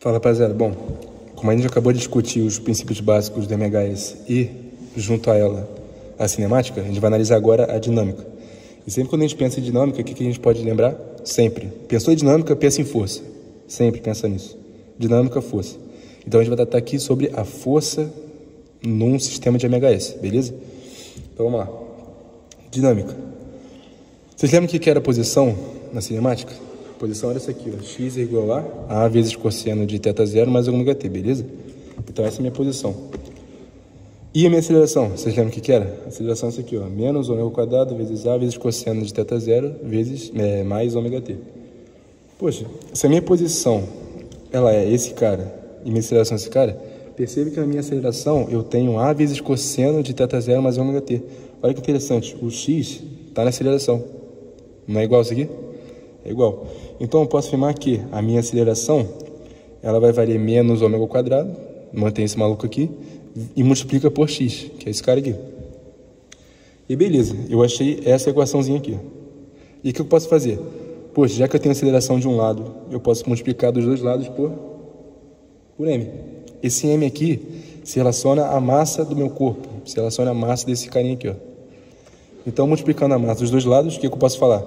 Fala, rapaziada. Bom, como a gente acabou de discutir os princípios básicos do MHS e, junto a ela, a cinemática, a gente vai analisar agora a dinâmica. E sempre quando a gente pensa em dinâmica, o que a gente pode lembrar? Sempre. Pensou em dinâmica, pensa em força. Sempre pensa nisso. Dinâmica, força. Então a gente vai tratar aqui sobre a força num sistema de MHS, beleza? Então vamos lá. Dinâmica. Vocês lembram o que era a posição na cinemática? A posição era essa aqui, ó. X é igual a vezes cosseno de θ0 mais ômega t, beleza? Então essa é a minha posição. E a minha aceleração? Vocês lembram o que era? A aceleração é essa aqui, ó. Menos ômega ao quadrado vezes a vezes cosseno de θ0 vezes mais ômega t. Poxa, se a minha posição ela é esse cara e minha aceleração é esse cara, percebe que na minha aceleração eu tenho a vezes cosseno de θ0 mais ômega t. Olha que interessante, o x está na aceleração. Não é igual isso aqui? É igual. Então eu posso afirmar que a minha aceleração ela vai valer menos ômega ao quadrado, mantém esse maluco aqui, e multiplica por x, que é esse cara aqui. E beleza, eu achei essa equaçãozinha aqui. E o que eu posso fazer? Poxa, já que eu tenho aceleração de um lado, eu posso multiplicar dos dois lados por m. Esse m aqui se relaciona à massa do meu corpo, se relaciona à massa desse carinha aqui, ó. Então, multiplicando a massa dos dois lados, o que eu posso falar?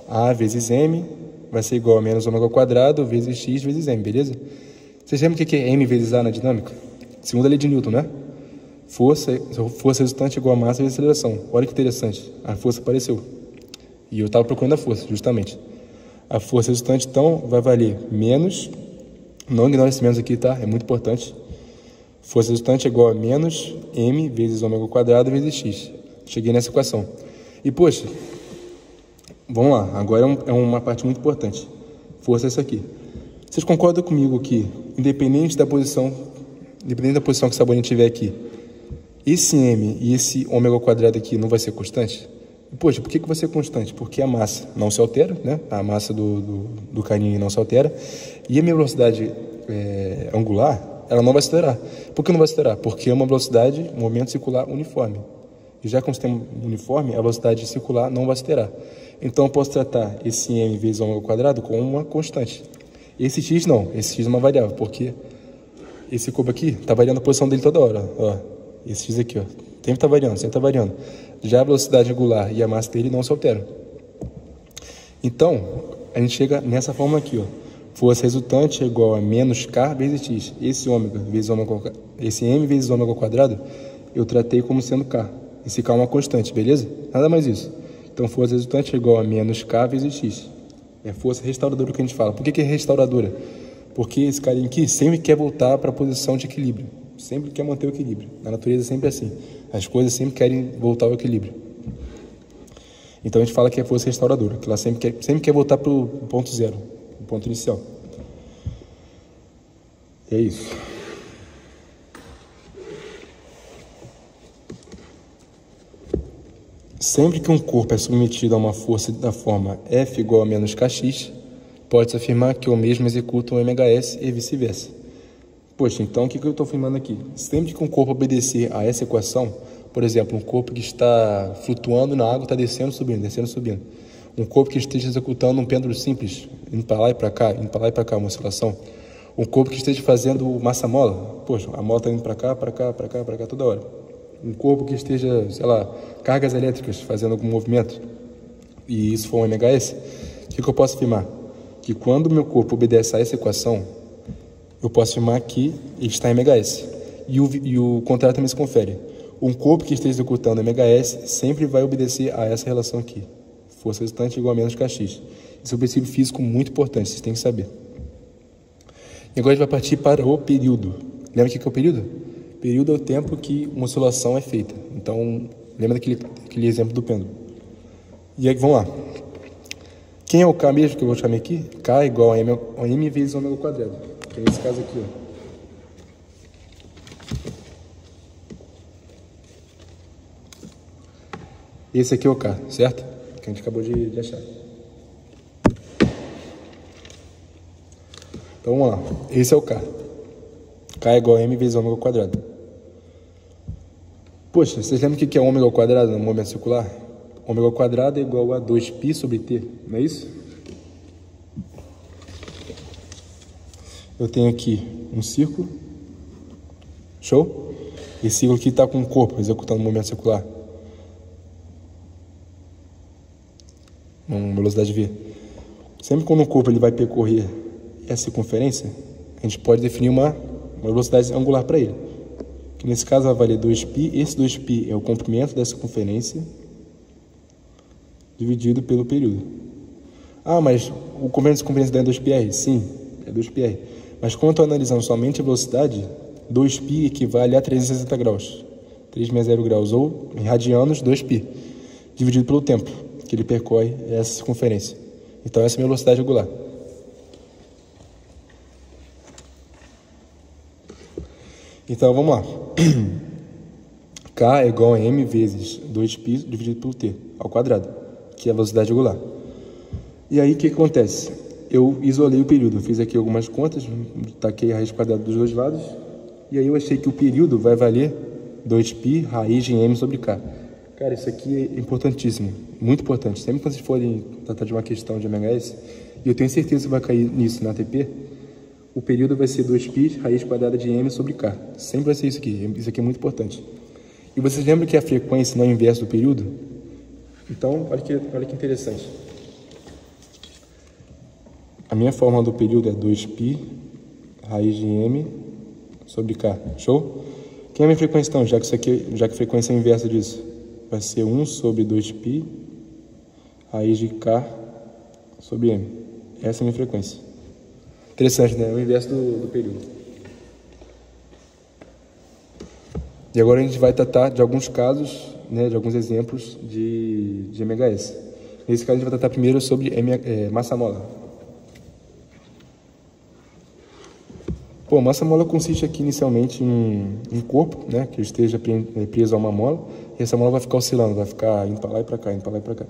A vezes m vai ser igual a menos ômega ao quadrado vezes x vezes m, beleza? Vocês lembram o que é m vezes a na dinâmica? Segunda lei de Newton, né? Força resultante igual a massa vezes aceleração. Olha que interessante, a força apareceu. E eu estava procurando a força, justamente. A força resultante, então, vai valer menos, não ignore esse menos aqui, tá? É muito importante. Força resultante é igual a menos m vezes ômega ao quadrado vezes x. Cheguei nessa equação. E, poxa, vamos lá, agora é uma parte muito importante. Força é essa aqui. Vocês concordam comigo que, independente da posição que essa bolinha tiver aqui, esse m e esse ômega ao quadrado aqui não vai ser constante? E, poxa, por que vai ser constante? Porque a massa não se altera, né? A massa do carinha não se altera. E a minha velocidade angular, ela não vai acelerar. Por que não vai acelerar? Porque é uma velocidade, um momento circular uniforme. E já que um sistema uniforme, a velocidade circular não vai acelerar. Então, eu posso tratar esse m vezes ômega ao quadrado como uma constante. Esse x não, esse x é uma variável, porque esse cubo aqui está variando a posição dele toda hora. Ó. Esse x aqui, ó, sempre está variando, sempre está variando. Já a velocidade angular e a massa dele não se alteram. Então, a gente chega nessa fórmula aqui, ó. Força resultante é igual a menos k vezes x. Esse m vezes ômega ao quadrado, eu tratei como sendo k. Esse k é uma constante, beleza? Nada mais isso. Então, força resultante é igual a menos k vezes x. É força restauradora que a gente fala. Por que é restauradora? Porque esse carinha aqui sempre quer voltar para a posição de equilíbrio. Sempre quer manter o equilíbrio. Na natureza é sempre assim. As coisas sempre querem voltar ao equilíbrio. Então, a gente fala que é força restauradora. Que ela sempre quer voltar para o ponto zero. O ponto inicial. E é isso. Sempre que um corpo é submetido a uma força da forma F igual a menos kx, pode-se afirmar que o mesmo executa um MHS e vice-versa. Poxa, então o que eu estou afirmando aqui? Sempre que um corpo obedecer a essa equação, por exemplo, um corpo que está flutuando na água está descendo, subindo, descendo, subindo. Um corpo que esteja executando um pêndulo simples, indo para lá e para cá, indo para lá e para cá, uma oscilação. Um corpo que esteja fazendo massa-mola, poxa, a mola está indo para cá, para cá, para cá, para cá toda hora. Um corpo que esteja, sei lá, cargas elétricas fazendo algum movimento, e isso for um MHS, o que eu posso afirmar? Que quando o meu corpo obedece a essa equação, eu posso afirmar que ele está em MHS. E o contrário também se confere. Um corpo que esteja executando MHS sempre vai obedecer a essa relação aqui. Força resultante igual a menos kx. Esse é um princípio físico muito importante, vocês têm que saber. E agora a gente vai partir para o período. Lembra o que é o período? Período é o tempo que uma oscilação é feita. Então, lembra daquele exemplo do pêndulo. E aí, vamos lá. Quem é o K mesmo que eu vou chamar aqui? K é igual a m vezes ômega ao quadrado. Que é esse caso aqui, ó. Esse aqui é o K, certo? Que a gente acabou de achar. Então, vamos lá. Esse é o K. K é igual a m vezes ômega ao quadrado. Poxa, vocês lembram o que é ômega ao quadrado no momento circular? Ômega ao quadrado é igual a 2π sobre t, não é isso? eu tenho aqui um círculo, show? Esse círculo aqui está com o corpo executando um movimento circular, uma velocidade v. Sempre quando o corpo ele vai percorrer essa circunferência, a gente pode definir uma velocidade angular para ele, que nesse caso vai valer 2π. Esse 2π é o comprimento da circunferência dividido pelo período. Ah, mas o comprimento da circunferência é 2πr? Sim, é 2πr. Mas quando eu estou analisando somente a velocidade, 2π equivale a 360 graus, 360 graus, ou em radianos, 2π, dividido pelo tempo que ele percorre essa circunferência. Então essa é a minha velocidade angular. Então vamos lá. K é igual a m vezes 2π dividido pelo t ao quadrado, que é a velocidade angular. E aí o que acontece? Eu isolei o período, eu fiz aqui algumas contas, taquei a raiz quadrada dos dois lados, e aí eu achei que o período vai valer 2π raiz de m sobre k. Cara, isso aqui é importantíssimo, muito importante. Sempre que vocês forem tratar de uma questão de MHS, e eu tenho certeza que vai cair nisso na ATP, o período vai ser 2π raiz quadrada de m sobre k. Sempre vai ser isso aqui. Isso aqui é muito importante. E vocês lembram que a frequência não é o inverso do período? Então, olha que interessante. A minha fórmula do período é 2π raiz de m sobre k. Show? Quem é a minha frequência então? Já que a frequência é a inversa disso. Vai ser 1 sobre 2π raiz de k sobre m. Essa é a minha frequência. Interessante, né? É o inverso do período. E agora a gente vai tratar de alguns casos, né, de alguns exemplos de MHS. Nesse caso a gente vai tratar primeiro sobre massa mola. Pô, massa mola consiste aqui inicialmente em um corpo, né, que esteja preso a uma mola, e essa mola vai ficar oscilando, vai ficar indo para lá e para cá, indo para lá e para cá.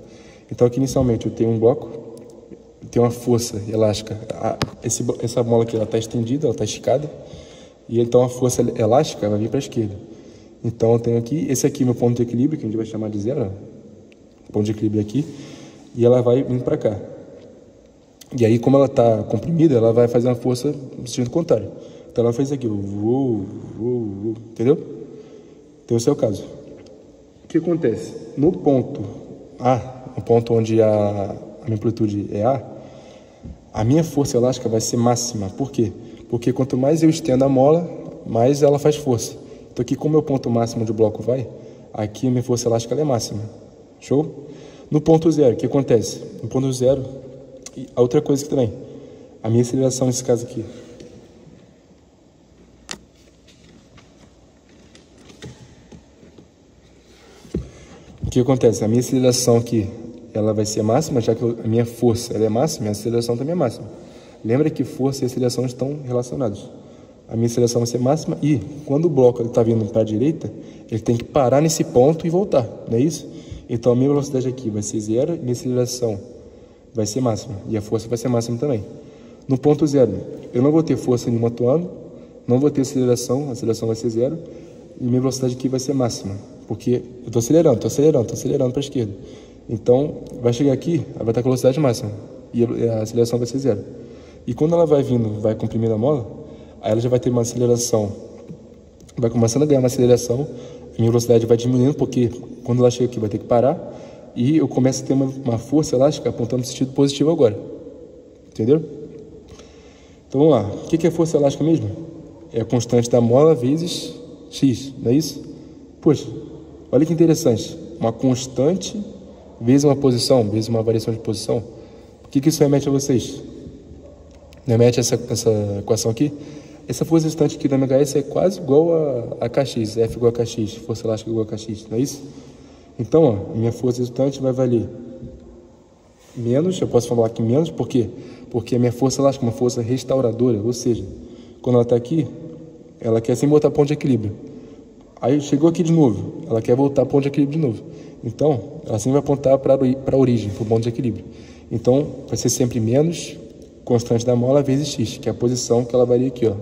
Então aqui inicialmente eu tenho um bloco, tem uma força elástica. Essa mola aqui está estendida, ela está esticada, e então a força elástica vai vir para a esquerda. Então eu tenho aqui, esse aqui é meu ponto de equilíbrio, que a gente vai chamar de zero, ponto de equilíbrio aqui, e ela vai indo para cá. E aí, como ela está comprimida, ela vai fazer uma força no sentido contrário. Então ela faz aqui, entendeu? Então esse é o caso. O que acontece? No ponto A, no ponto onde a minha amplitude é a minha força elástica vai ser máxima. Por quê? Porque quanto mais eu estendo a mola, mais ela faz força. Então aqui, como é o ponto máximo onde o bloco vai, aqui a minha força elástica ela é máxima. Show? No ponto zero, o que acontece? No ponto zero, a outra coisa aqui também, a minha aceleração nesse caso aqui. O que acontece? A minha aceleração aqui, ela vai ser máxima, já que a minha força ela é máxima, a aceleração também é máxima. Lembra que força e aceleração estão relacionados. A minha aceleração vai ser máxima e, quando o bloco está vindo para a direita, ele tem que parar nesse ponto e voltar, não é isso? Então a minha velocidade aqui vai ser zero, minha aceleração vai ser máxima e a força vai ser máxima também. No ponto zero, eu não vou ter força nenhuma atuando, não vou ter aceleração, a aceleração vai ser zero e minha velocidade aqui vai ser máxima, porque eu estou acelerando para a esquerda. Então, vai chegar aqui, ela vai estar com a velocidade máxima e a aceleração vai ser zero. E quando ela vai vindo, vai comprimindo a mola, aí ela já vai ter uma aceleração, vai começando a ganhar uma aceleração, a minha velocidade vai diminuindo, porque quando ela chega aqui vai ter que parar, e eu começo a ter uma força elástica apontando no sentido positivo agora. Entendeu? Então vamos lá. O que é força elástica mesmo? É a constante da mola vezes x, não é isso? Poxa, olha que interessante. Uma constante vezes uma posição, vezes uma variação de posição. O que isso remete a vocês? Remete a essa equação aqui? Essa força resultante aqui da MHS é quase igual a Kx, F igual a Kx, força elástica igual a Kx, não é isso? Então, ó, minha força resultante vai valer menos, eu posso falar aqui menos, por quê? Porque a minha força elástica é uma força restauradora, ou seja, quando ela está aqui, ela quer sempre voltar para o ponto de equilíbrio. Aí chegou aqui de novo, ela quer voltar para o ponto de equilíbrio de novo. Então, ela sempre vai apontar para a origem, para o ponto de equilíbrio. Então, vai ser sempre menos constante da mola vezes x, que é a posição que ela varia aqui, ó.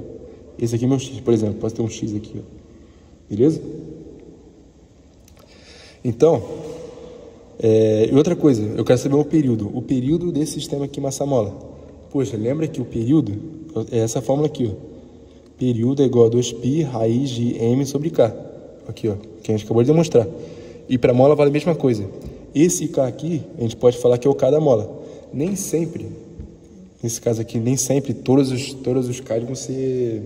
Esse aqui é meu x, por exemplo, posso ter um x aqui, ó. Beleza? Então, e outra coisa, eu quero saber o período desse sistema aqui massa-mola. Poxa, lembra que o período, É essa fórmula aqui, ó. Período é igual a 2π raiz de m sobre k. Aqui, ó, que a gente acabou de demonstrar. E para mola vale a mesma coisa. Esse k aqui, a gente pode falar que é o k da mola. Nem sempre, nesse caso aqui, nem sempre todos os k vão ser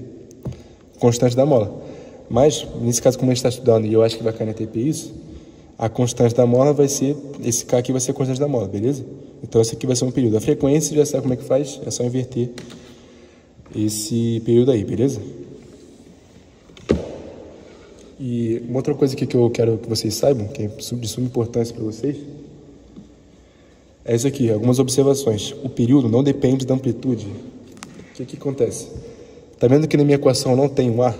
constantes da mola. Mas, nesse caso, como a gente está estudando, e eu acho que vai cair na TP isso, a constante da mola vai ser, esse k aqui vai ser a constante da mola, beleza? Então, esse aqui vai ser um período. A frequência, já sabe como é que faz, é só inverter esse período aí, beleza? E uma outra coisa aqui que eu quero que vocês saibam, que é de suma importância para vocês, é isso aqui, algumas observações. O período não depende da amplitude. O que acontece? Tá vendo que na minha equação não tem o ar,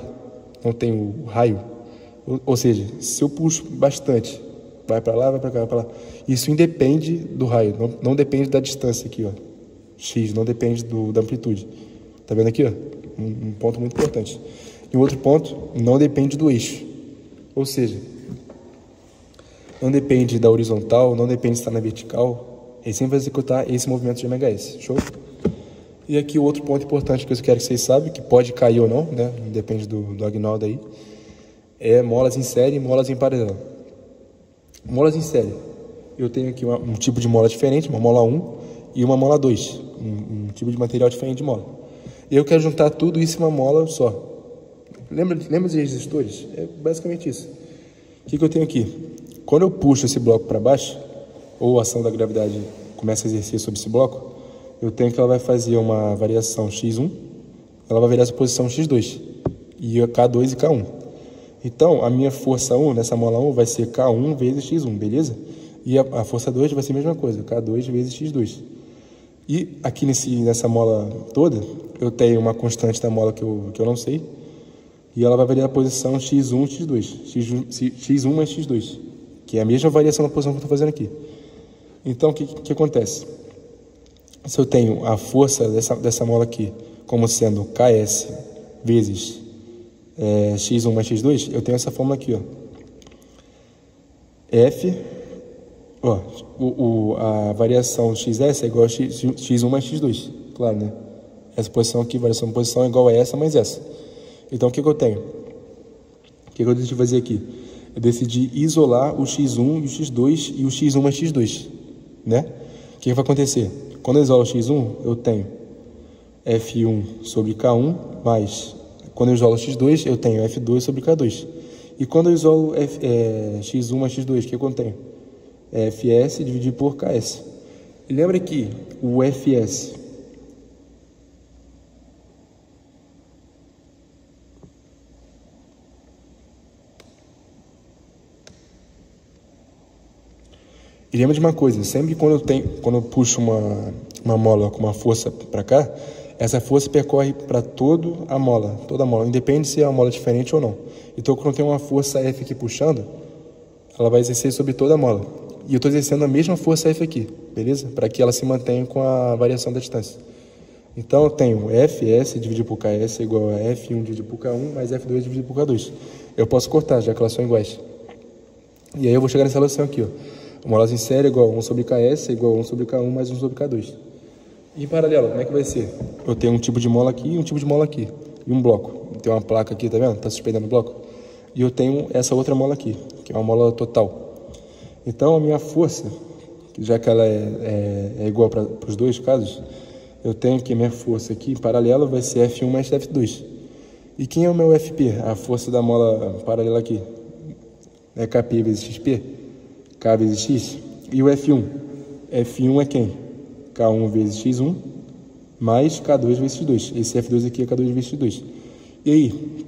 não tem o raio? Ou seja, se eu puxo bastante, vai para lá, vai para cá, vai para lá. Isso independe do raio, não depende da distância aqui, ó. X, não depende da amplitude. Tá vendo aqui, ó? Um ponto muito importante. E o outro ponto, não depende do eixo. Ou seja, não depende da horizontal, não depende de estar na vertical. Ele sempre vai executar esse movimento de MHS. Show? E aqui o outro ponto importante que eu quero que vocês saibam, que pode cair ou não, né? Depende do Agnaldo aí, é molas em série e molas em paralelo. Molas em série. Eu tenho aqui um tipo de mola diferente, uma mola 1 e uma mola 2. Um tipo de material diferente de mola. Eu quero juntar tudo isso em uma mola só. Lembra dos resistores? É basicamente isso. O que eu tenho aqui? Quando eu puxo esse bloco para baixo, ou a ação da gravidade começa a exercer sobre esse bloco, eu tenho que ela vai fazer uma variação x1, ela vai virar essa posição x2, e K2 e K1. Então, a minha força 1 nessa mola 1 vai ser K1 vezes x1, beleza? E a força 2 vai ser a mesma coisa, K2 vezes x2. E aqui nessa mola toda, eu tenho uma constante da mola que eu não sei, e ela vai variar a posição x1 e x2, x1 mais x2, que é a mesma variação da posição que eu estou fazendo aqui. Então, o que acontece? Se eu tenho a força dessa mola aqui como sendo Ks vezes x1 mais x2, eu tenho essa fórmula aqui, ó. F, ó, a variação xs é igual a x1 mais x2, claro, né? Essa posição aqui, variação de posição é igual a essa mais essa. Então, o que eu tenho? O que eu decidi fazer aqui? Eu decidi isolar o x1 e o x2 e o x1 mais x2, né? O que vai acontecer? Quando eu isolo o x1, eu tenho F1 sobre K1, mais, quando eu isolo o x2, eu tenho F2 sobre K2. E quando eu isolo x1 mais x2, o que eu tenho? Fs dividido por Ks. E lembra que o Fs e lembra de uma coisa, sempre quando eu puxo uma mola com uma força para cá, essa força percorre para toda a mola, independe se é uma mola diferente ou não. Então, quando eu tenho uma força F aqui puxando, ela vai exercer sobre toda a mola. E eu estou exercendo a mesma força F aqui, beleza? Para que ela se mantenha com a variação da distância. Então, eu tenho Fs dividido por Ks igual a F1 dividido por K1 mais F2 dividido por K2. Eu posso cortar, já que elas são iguais. E aí eu vou chegar nessa relação aqui, ó. Molas em série igual a 1 sobre Ks igual a 1 sobre K1 mais 1 sobre K2. E em paralelo, como é que vai ser? Eu tenho um tipo de mola aqui e um tipo de mola aqui. E um bloco. Tem uma placa aqui, tá vendo? Tá suspendendo o bloco. E eu tenho essa outra mola aqui, que é uma mola total. Então, a minha força, já que ela é igual para os dois casos, eu tenho que a minha força aqui, em paralelo, vai ser F1 mais F2. E quem é o meu FP? A força da mola paralela aqui. É KP vezes XP? K vezes X. E o F1? F1 é quem? K1 vezes X1 mais K2 vezes X2. Esse F2 aqui é K2 vezes X2. E aí,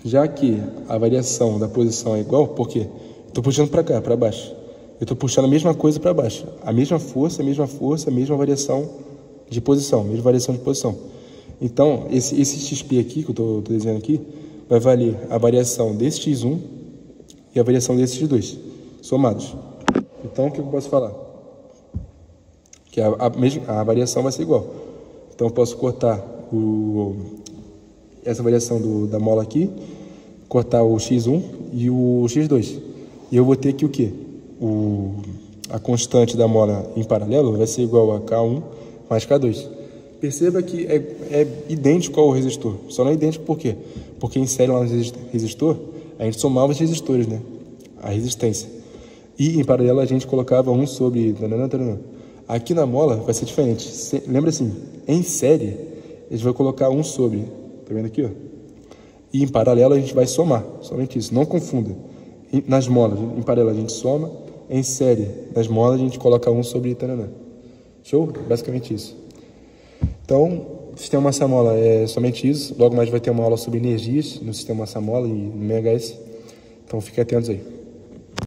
já que a variação da posição é igual, por quê? Estou puxando para cá, para baixo. Eu estou puxando a mesma coisa para baixo. A mesma força, a mesma variação de posição. Então, esse XP aqui, que eu estou desenhando aqui, vai valer a variação desse X1 e a variação desse X2, somados. Então, o que eu posso falar? Que a variação vai ser igual. Então, eu posso cortar essa variação da mola aqui, cortar o x1 e o x2. E eu vou ter aqui o quê? A constante da mola em paralelo vai ser igual a K1 mais K2. Perceba que é idêntico ao resistor. Só não é idêntico por quê? Porque em série lá no resistor, a gente somava os resistores, né? A resistência. E em paralelo a gente colocava um sobre... Aqui na mola vai ser diferente. Lembra assim, em série, a gente vai colocar um sobre. Tá vendo aqui, ó? E em paralelo a gente vai somar. Somente isso. Não confunda. Nas molas, em paralelo a gente soma. Em série, nas molas a gente coloca um sobre... Show? Basicamente isso. Então, o sistema massa-mola é somente isso. Logo mais vai ter uma aula sobre energias no sistema massa-mola e no MHS. Então, fiquem atentos aí.